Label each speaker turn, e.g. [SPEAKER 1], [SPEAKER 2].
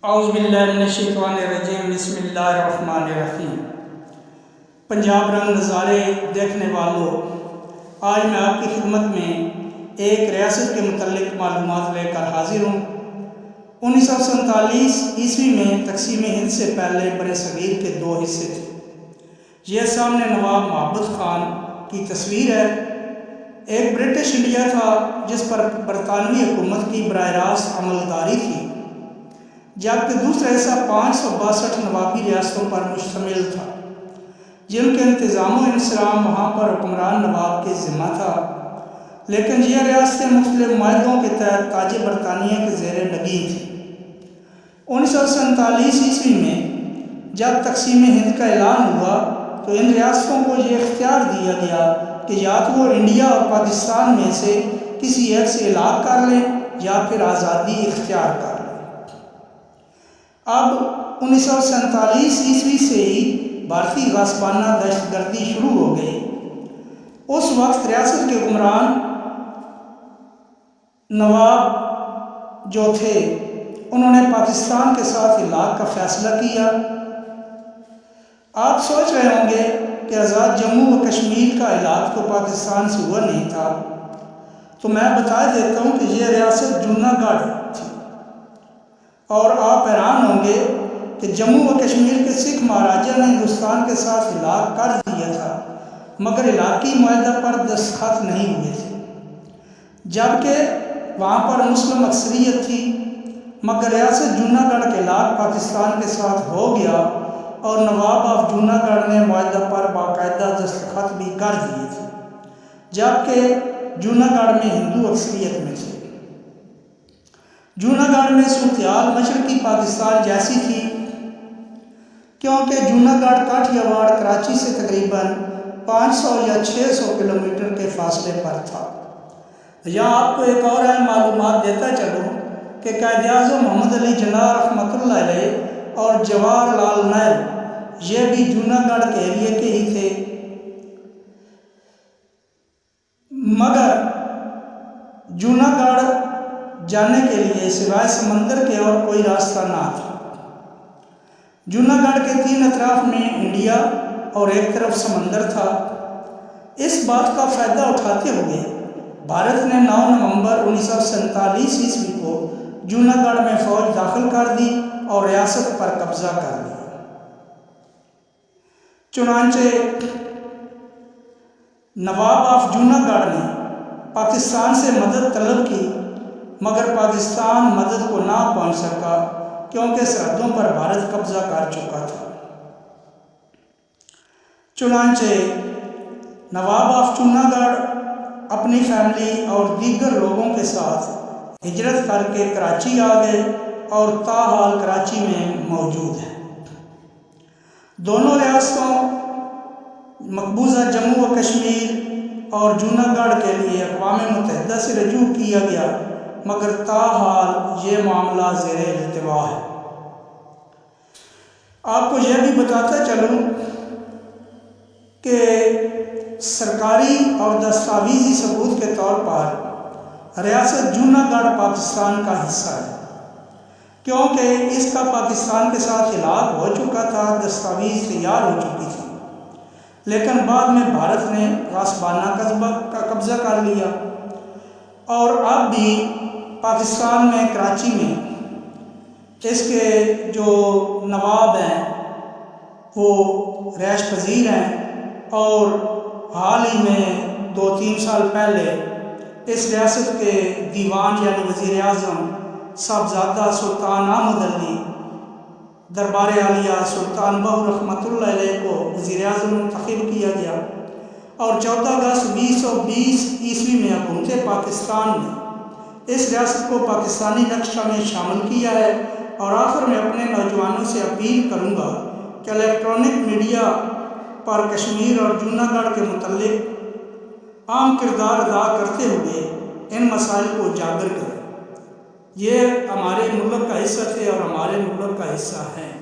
[SPEAKER 1] اعوذ باللہ من الشیطان الرجیم، بسم اللہ الرحمن الرحیم۔ پنجاب رنگ نظارے دیکھنے والوں، آج میں آپ کی خدمت میں ایک ریاست کے متعلق معلومات لے کر حاضر ہوں۔ 1947 عیسوی میں تقسیم ہند سے پہلے بر صغیر کے 2 حصے تھے۔ یہ سامنے نواب محبت خان کی تصویر ہے۔ ایک برٹش انڈیا تھا جس پر برطانوی حکومت کی براہ راست عملداری تھی، جبکہ دوسرا حصہ 562 نوابی ریاستوں پر مشتمل تھا، جن کے انتظام و انصرام وہاں پر حکمران نواب کے ذمہ تھا، لیکن یہ ریاستیں مختلف معاہدوں کے تحت تاج برطانیہ کے زیر نگین تھیں۔ 1947 عیسوی میں جب تقسیم ہند کا اعلان ہوا تو ان ریاستوں کو یہ اختیار دیا گیا کہ یا تو وہ انڈیا اور پاکستان میں سے کسی ایک سے الحاق کر لیں یا پھر آزادی اختیار کر لیں۔ اب 1947 عیسوی سے ہی بھارتی غاصبانہ دہشت گردی شروع ہو گئی۔ اس وقت ریاست کے حکمران نواب جو تھے انہوں نے پاکستان کے ساتھ الحاق کا فیصلہ کیا۔ آپ سوچ رہے ہوں گے کہ آزاد جموں و کشمیر کا الحاق تو پاکستان سے ہوا نہیں تھا، تو میں بتا دیتا ہوں کہ یہ ریاست جوناگڑھ تھی، اور آپ حیران ہوں گے کہ جموں و کشمیر کے سکھ مہاراجا نے ہندوستان کے ساتھ الحاق کر دیا تھا، مگر الحاقی معاہدہ پر دستخط نہیں ہوئے تھے، جبکہ وہاں پر مسلم اکثریت تھی، مگر ریاست جوناگڑھ کے الحاق پاکستان کے ساتھ ہو گیا اور نواب آف جوناگڑھ نے معاہدہ پر باقاعدہ دستخط بھی کر دیے تھے، جبکہ جوناگڑھ میں ہندو اکثریت میں تھے۔ جوناگڑھ میں صورتحال مشرقی پاکستان جیسی تھی، کیونکہ جوناگڑھ کاٹھیا واڑ کراچی سے تقریباً 500 یا 600 کلومیٹر کے فاصلے پر تھا۔ یہاں آپ کو ایک اور اہم معلومات دیتا چلوں کہ قائد اعظم محمد علی جناح رحمۃ اللہ علیہ اور جواہر لال نہرو یہ بھی جوناگڑھ کے ایریے کے ہی تھے، مگر جوناگڑھ جانے کے لیے سوائے سمندر کے اور کوئی راستہ نہ تھا۔ جوناگڑھ کے 3 اطراف میں انڈیا اور ایک طرف سمندر تھا۔ اس بات کا فائدہ اٹھاتے ہوئے بھارت نے 9 نومبر 1947 عیسوی کو جوناگڑھ میں فوج داخل کر دی اور ریاست پر قبضہ کر لیا۔ چنانچہ نواب آف جوناگڑھ نے پاکستان سے مدد طلب کی، مگر پاکستان مدد کو نہ پہنچ سکا کیونکہ سرحدوں پر بھارت قبضہ کر چکا تھا۔ چنانچہ نواب آف جوناگڑھ اپنی فیملی اور دیگر لوگوں کے ساتھ ہجرت کر کے کراچی آ گئے اور تاحال کراچی میں موجود ہیں۔ دونوں ریاستوں مقبوضہ جموں و کشمیر اور جوناگڑھ کے لیے اقوام متحدہ سے رجوع کیا گیا، مگر تاحال یہ معاملہ زیر التوا ہے۔ آپ کو یہ بھی بتاتا چلوں کہ سرکاری اور دستاویزی ثبوت کے طور پر ریاست جوناگڑھ پاکستان کا حصہ ہے، کیونکہ اس کا پاکستان کے ساتھ الحاق ہو چکا تھا، دستاویز تیار ہو چکی تھی، لیکن بعد میں بھارت نے غاصبانہ قبضہ کر لیا، اور اب بھی پاکستان میں کراچی میں اس کے جو نواب ہیں وہ رہائش پذیر ہیں، اور حال ہی میں 2-3 سال پہلے اس ریاست کے دیوان یعنی وزیر اعظم صاحبزادہ سلطان احمد علی دربار عالیہ سلطان بہو رحمۃ اللہ علیہ کو وزیر اعظم منتخب کیا گیا، اور 14 اگست 2020 عیسوی میں حکومت پاکستان نے اس ریاست کو پاکستانی نقشہ میں شامل کیا ہے۔ اور آخر میں اپنے نوجوانوں سے اپیل کروں گا کہ الیکٹرانک میڈیا پر کشمیر اور جوناگڑھ کے متعلق عام کردار ادا کرتے ہوئے ان مسائل کو اجاگر کریں۔ یہ ہمارے ملک کا حصہ تھے اور ہمارے ملک کا حصہ ہیں۔